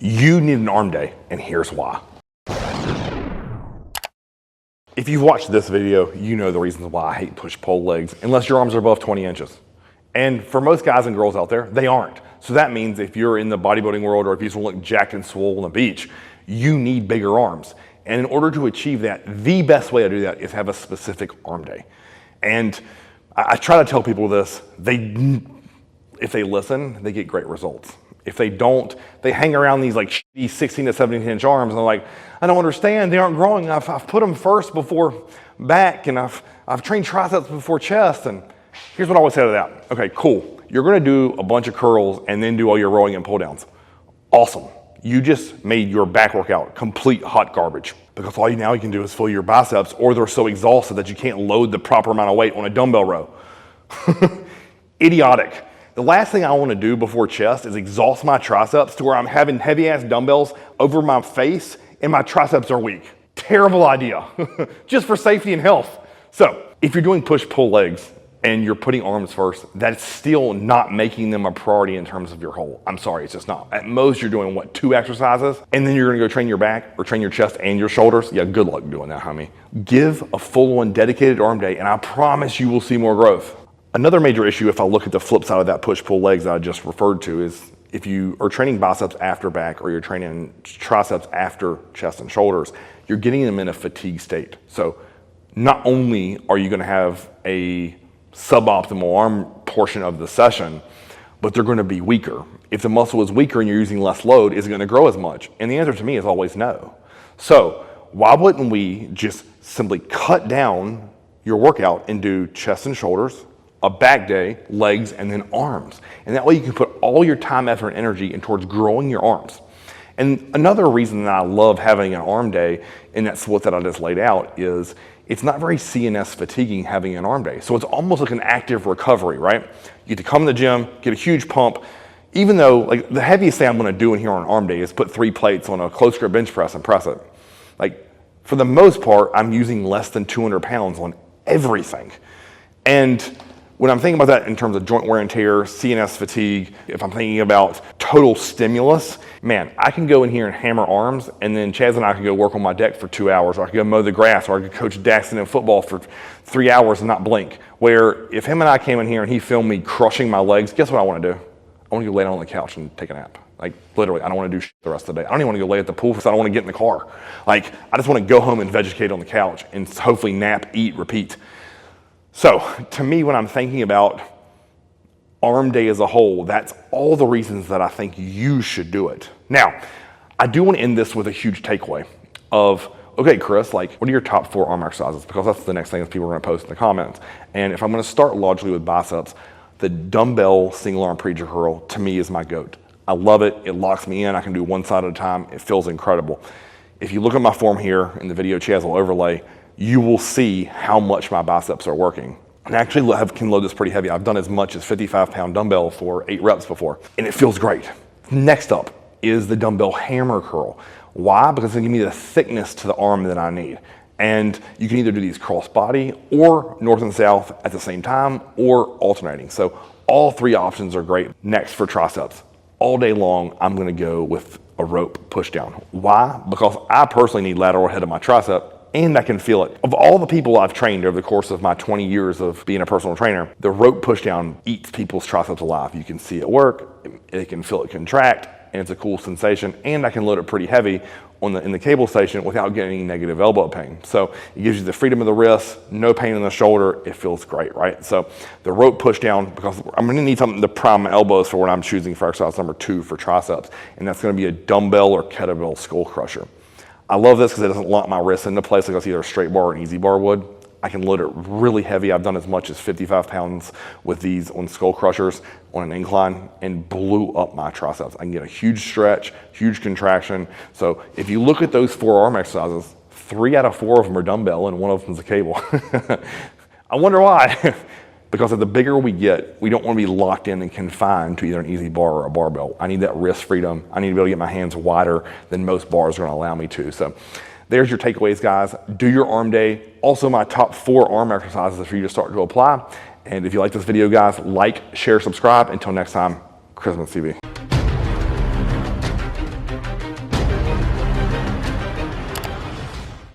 You need an arm day, and here's why. If you've watched this video, you know the reasons why I hate push-pull legs, unless your arms are above 20 inches. And for most guys and girls out there, they aren't. So that means if you're in the bodybuilding world or if you just want to look jacked and swole on the beach, you need bigger arms. And in order to achieve that, the best way to do that is have a specific arm day. And I try to tell people this, if they listen, they get great results. If they don't, they hang around these like 16 to 17 inch arms and they're like, I don't understand, they aren't growing. I've put them first before back, and I've trained triceps before chest. And here's what I always say to that. Okay, cool. You're gonna do a bunch of curls and then do all your rowing and pull downs. Awesome. You just made your back workout complete hot garbage, because all you can do is fill your biceps, or they're so exhausted that you can't load the proper amount of weight on a dumbbell row. Idiotic. The last thing I want to do before chest is exhaust my triceps to where I'm having heavy ass dumbbells over my face and my triceps are weak. Terrible idea, just for safety and health. So if you're doing push-pull legs and you're putting arms first, that's still not making them a priority in terms of your whole. I'm sorry, it's just not. At most, you're doing what, 2 exercises? And then you're gonna go train your back or train your chest and your shoulders? Yeah, good luck doing that, homie. Give a full-on dedicated arm day and I promise you will see more growth. Another major issue, if I look at the flip side of that push-pull legs that I just referred to, is if you are training biceps after back or you're training triceps after chest and shoulders, you're getting them in a fatigue state. So not only are you gonna have a suboptimal arm portion of the session, but they're gonna be weaker. If the muscle is weaker and you're using less load, is it gonna grow as much? And the answer to me is always no. So why wouldn't we just simply cut down your workout and do chest and shoulders, a back day, legs, and then arms? And that way you can put all your time, effort, and energy in towards growing your arms. And another reason that I love having an arm day in that split that I just laid out is it's not very CNS fatiguing having an arm day. So it's almost like an active recovery, right? You get to come to the gym, get a huge pump, even though like the heaviest thing I'm gonna do in here on an arm day is put 3 plates on a close grip bench press and press it. Like for the most part, I'm using less than 200 pounds on everything. And when I'm thinking about that in terms of joint wear and tear, CNS fatigue, if I'm thinking about total stimulus, man, I can go in here and hammer arms, and then Chaz and I can go work on my deck for 2 hours, or I can go mow the grass, or I could coach Daxton in football for 3 hours and not blink. Where if him and I came in here and he filmed me crushing my legs, guess what I want to do? I want to go lay down on the couch and take a nap. Like literally, I don't want to do shit the rest of the day. I don't even want to go lay at the pool because I don't want to get in the car. Like I just want to go home and vegetate on the couch and hopefully nap, eat, repeat. So to me, when I'm thinking about arm day as a whole, that's all the reasons that I think you should do it. Now, I do want to end this with a huge takeaway of, okay, Chris, like what are your top 4 arm exercises? Because that's the next thing that people are going to post in the comments. And if I'm going to start largely with biceps, the dumbbell single arm preacher curl to me is my GOAT. I love it. It locks me in. I can do one side at a time. It feels incredible. If you look at my form here in the video Chaz will overlay, you will see how much my biceps are working. And I actually can load this pretty heavy. I've done as much as 55-pound dumbbell for 8 reps before, and it feels great. Next up is the dumbbell hammer curl. Why? Because it gives me the thickness to the arm that I need. And you can either do these cross body or north and south at the same time or alternating. So all 3 options are great. Next for triceps. All day long, I'm gonna go with a rope push down. Why? Because I personally need lateral head of my tricep, and I can feel it. Of all the people I've trained over the course of my 20 years of being a personal trainer, the rope push down eats people's triceps alive. You can see it work, they can feel it contract, and it's a cool sensation, and I can load it pretty heavy in the cable station without getting negative elbow pain. So it gives you the freedom of the wrist, no pain in the shoulder, it feels great, right? So the rope push down, because I'm gonna need something to prime my elbows for what I'm choosing for exercise number 2 for triceps, and that's gonna be a dumbbell or kettlebell skull crusher. I love this because it doesn't lock my wrist into place like either a straight bar or an easy bar would. I can load it really heavy. I've done as much as 55 pounds with these on skull crushers on an incline and blew up my triceps. I can get a huge stretch, huge contraction. So if you look at those 4 arm exercises, 3 out of 4 of them are dumbbell and 1 of them is a cable. I wonder why. Because the bigger we get, we don't want to be locked in and confined to either an easy bar or a barbell. I need that wrist freedom. I need to be able to get my hands wider than most bars are going to allow me to. So there's your takeaways, guys. Do your arm day. Also my top 4 arm exercises for you to start to apply. And if you like this video, guys, like, share, subscribe. Until next time, Christmas TV.